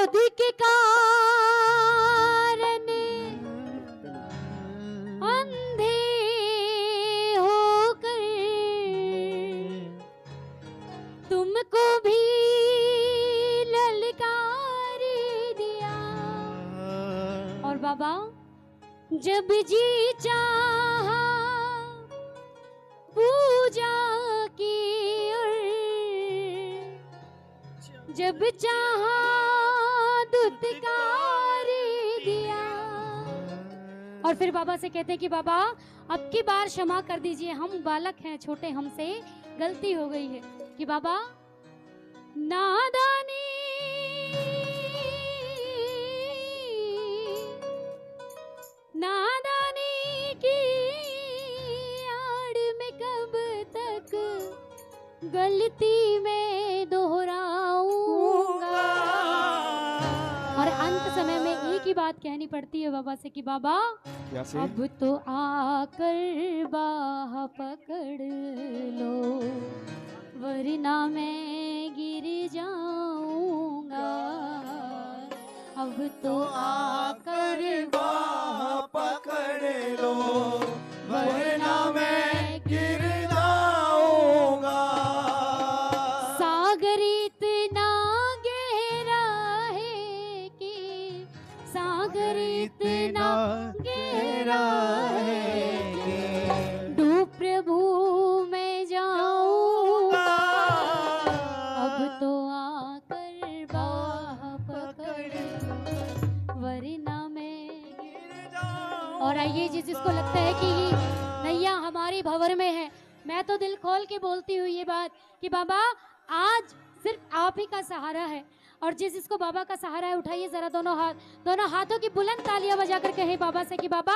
क्रोध के कारण अंधे होकर तुमको भी ललकार दिया। और बाबा जब जी चाहा पूजा की और जब चाहा दुत्कार दिया। और फिर बाबा से कहते हैं कि बाबा अब की बार क्षमा कर दीजिए, हम बालक हैं, छोटे, हमसे गलती हो गई है। कि बाबा नादानी नादानी की आड़ में कब तक गलती में दोहराऊंगा। और अंत समय में एक ही बात कहनी पड़ती है बाबा से कि बाबा अब तो आकर बाह पकड़ लो वरना मैं गिर जाऊंगा। अब तो आकर बाह पकड़ लो वरना मैं गिर जाऊंगा। सागर इतना गहरा है कि सागर इतना गहरा है कि डूब प्रभु मैं जाऊंगा। अब तो आकर बाह पकड़ वरना मैं गिर जाऊंगा। और आइए जिसको लगता है कि नैया हमारी भंवर में है, मैं तो दिल खोल के बोलती हूँ ये बात कि बाबा आज सिर्फ आप ही का सहारा है। और जिसको बाबा का सहारा है उठाइए जरा दोनों हाथों की बुलंद तालियां बजाकर कहे बाबा से कि बाबा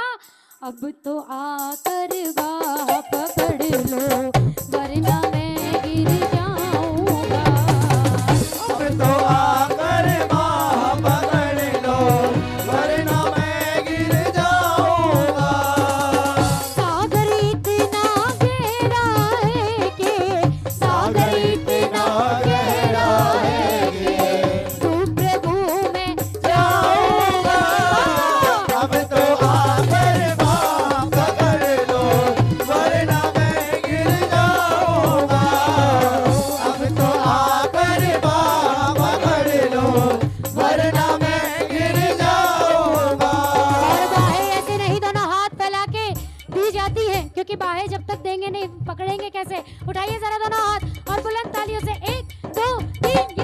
अब तो आकर बाह पकड़ लो वरना मैं गिर जाऊंगा। अब तो आकर बाह पकड़ लो वरना मैं गिर जाऊंगा। सागर इतना गहरा है कि सागर इतना गहरा है कि तू प्रभु में जाऊंगा। अब तो आकर बाह पकड़ लो वरना मैं गिर जाऊंगा। अब तो आकर बाह पकड़ लो वरना मैं गिर जाऊंगा। और बाहें ऐसे नहीं दोनों हाथ फैला के दी जाती है, क्योंकि बाहें जब तक देंगे नहीं पकड़ेंगे कैसे। उठाइए जरा दोनों हाथ और बुलंद तालियों से 1 2 3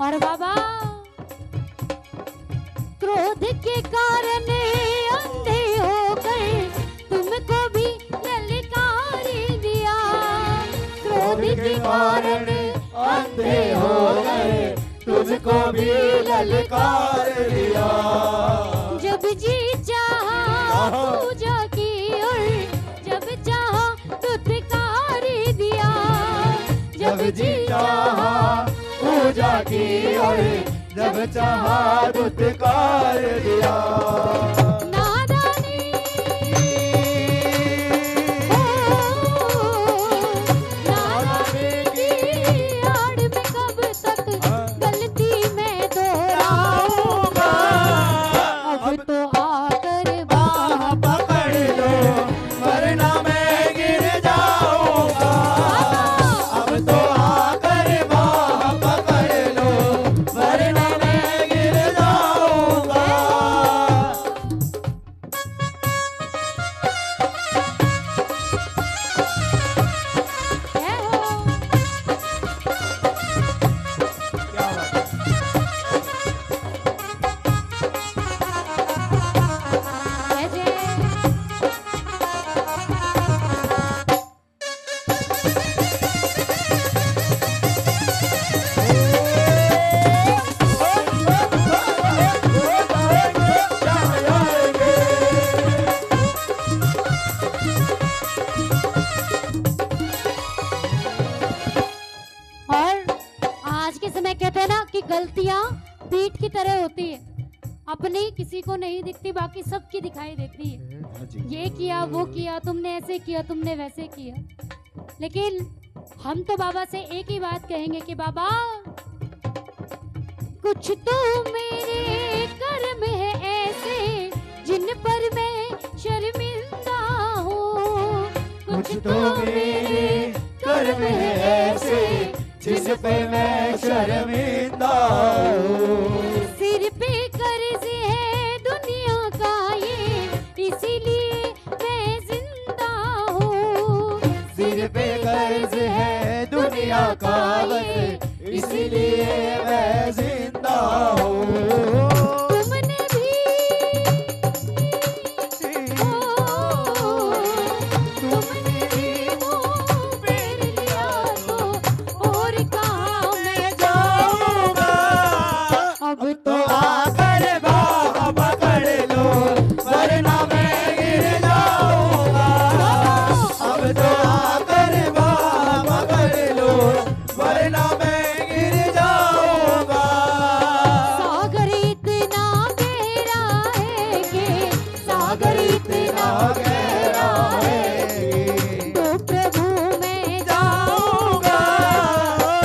और बाबा क्रोध के कारण अंधे होकर तुमको भी ललकार दिया। क्रोध के कारण अंधे हो गए तुझको भी ललकार दिया। जब जी चाहा पूजा की और जब चाहा दुत्कार दिया। जब जी चाहा पूजा की और जब चाहा दुत्कार दिया। नादानी नादानी की आड़ में कब तक गलती में दोहराऊंगा। अब तो आकर बाह पकड़ लो वरना मैं गिर जाऊंगा। अब तो आकर बाह पकड़ लो वरना मैं गिर जाऊंगा। आज के समय कहते हैं ना कि गलतियां पीठ की तरह होती है, अपनी किसी को नहीं दिखती, बाकी सबकी दिखाई देती है। ये किया, वो किया, तुमने ऐसे किया, तुमने वैसे किया। लेकिन हम तो बाबा से एक ही बात कहेंगे कि बाबा कुछ तो मेरे कर्म है ऐसे जिन पर मैं शर्मिंदा हूँ। कुछ तो मेरे कर्म है ऐसे जिस पे मैं शर्मिंदा हूँ। सिर पे कर्ज है दुनिया का ये इसीलिए मैं जिंदा हूँ। सिर पे कर्ज है दुनिया का बस इसीलिए मैं जिंदा हूँ। तुमने भी तुमने भी मुँह फेर लिया तो और कहाँ मैं जाऊंगा। अब तो आकर बाह पकड़ लो वरना मैं गिर जाऊंगा। अब तो आकर बाह पकड़ लो वरना मैं गिर जाऊंगा। सागर इतना गहरा है कि सागर इतना गहरा है तो प्रभु मैं जाऊंगा।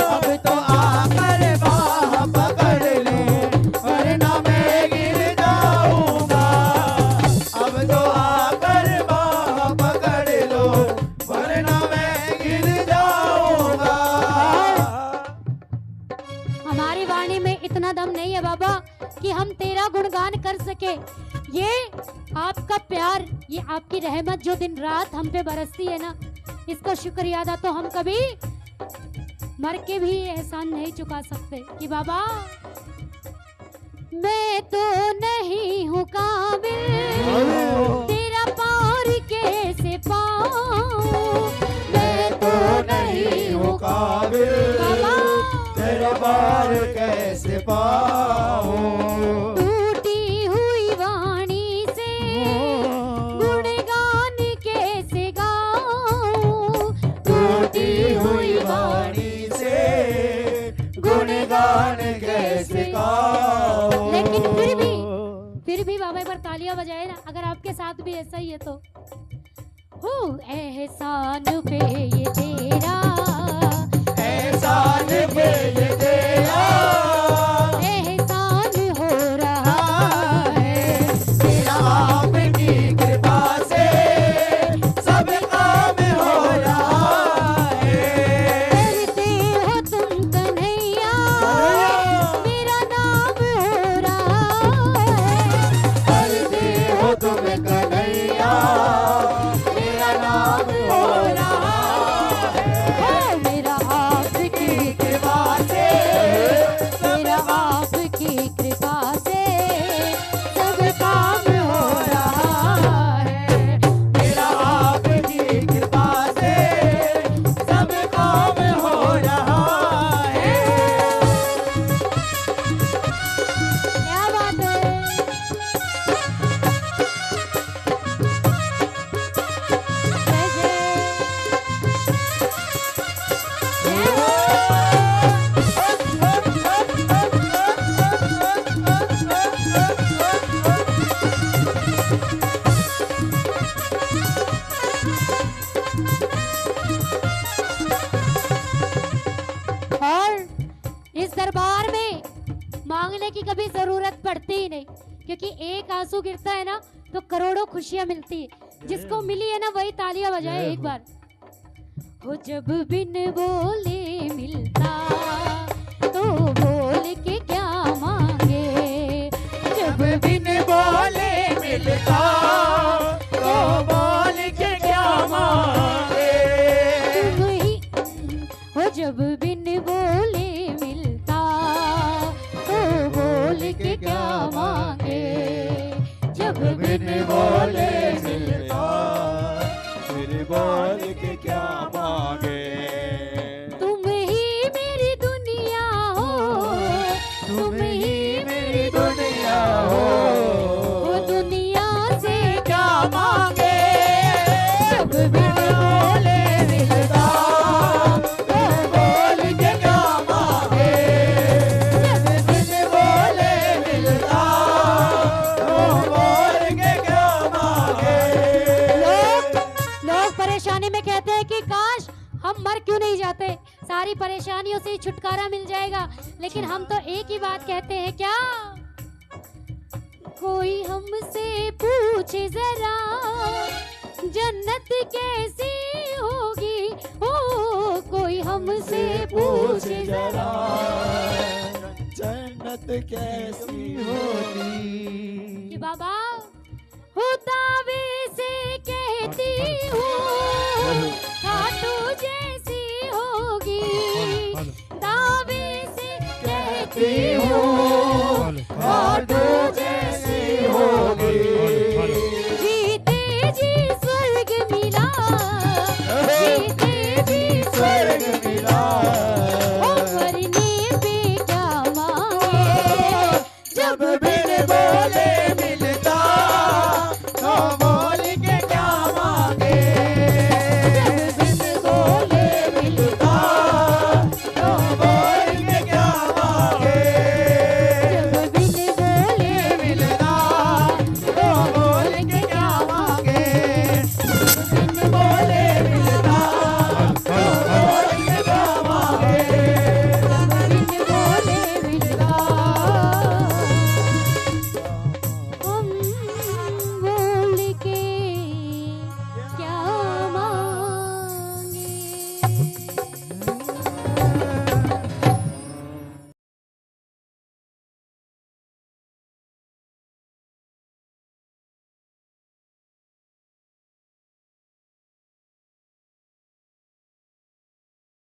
अब तो आकर बाह पकड़ लो वरना मैं गिर जाऊंगा। अब तो आकर बाह पकड़ लो वरना मैं गिर जाऊंगा। हमारी वाणी में इतना दम नहीं है बाबा कि हम तेरा गुणगान कर सके। ये आपका प्यार, ये आपकी रहमत जो दिन रात हम पे बरसती है ना, इसका शुक्रिया अदा तो हम कभी मर के भी एहसान नहीं चुका सकते। कि बाबा मैं तो नहीं हूँ काबिल तेरा पार कैसे पाऊं। मैं तो नहीं हूँ काबिल बाबा तेरा पार कैसे पाऊं। टूटी हुई वाणी से गुणगान कैसे गाऊं। टूटी हुई वाणी से गुणगान कैसे गाऊं। लेकिन फिर भी बाबा एक बार तालियां बजाए ना, अगर आपके साथ भी ऐसा ही है तो। हो एहसान पे ये तेरा, एहसान पे ये तेरा एहसान हो रहा है। तेरा आपकी कृपा से सब काम हो रहा है। करते हो तुम कन्हैया मेरा नाम हो रहा है। करते हो तुम कन्हैया मेरा नाम हो रहा है। मेरा आपकी कृपा से मेरा आपकी कृपा से सब काम हो रहा है। मेरा आपकी कृपा से सब काम हो रहा है। क्या बात है। और इस दरबार में मांगने की कभी जरूरत पड़ती ही नहीं, क्योंकि एक आंसू गिरता है ना तो करोड़ों खुशियां मिलती है। जिसको मिली है ना वही तालियां बजाए एक बार। हो जब बिन बोले मिलता तो बोल के क्या मांगे। जब बिन बोले मिलता तो बोल के क्या मांगे। तुम ही हो जब बिन बोले मिलता तो बोल के क्या मांगे। जब बिन बोले मिलता फिर बोल के क्या मांगे। तुम ही मेरी दुनिया हो, तुम ही मेरी दुनिया हो। वो दुनिया दोबारा मिल जाएगा, लेकिन हम तो एक ही बात कहते हैं, क्या? कोई हमसे पूछे जरा जन्नत कैसी होगी, ओ कोई हमसे पूछे जरा जन्नत कैसी होगी। कि बाबा हो दावे से कहती हूँ खाटू जैसी होगी, दावे से कहती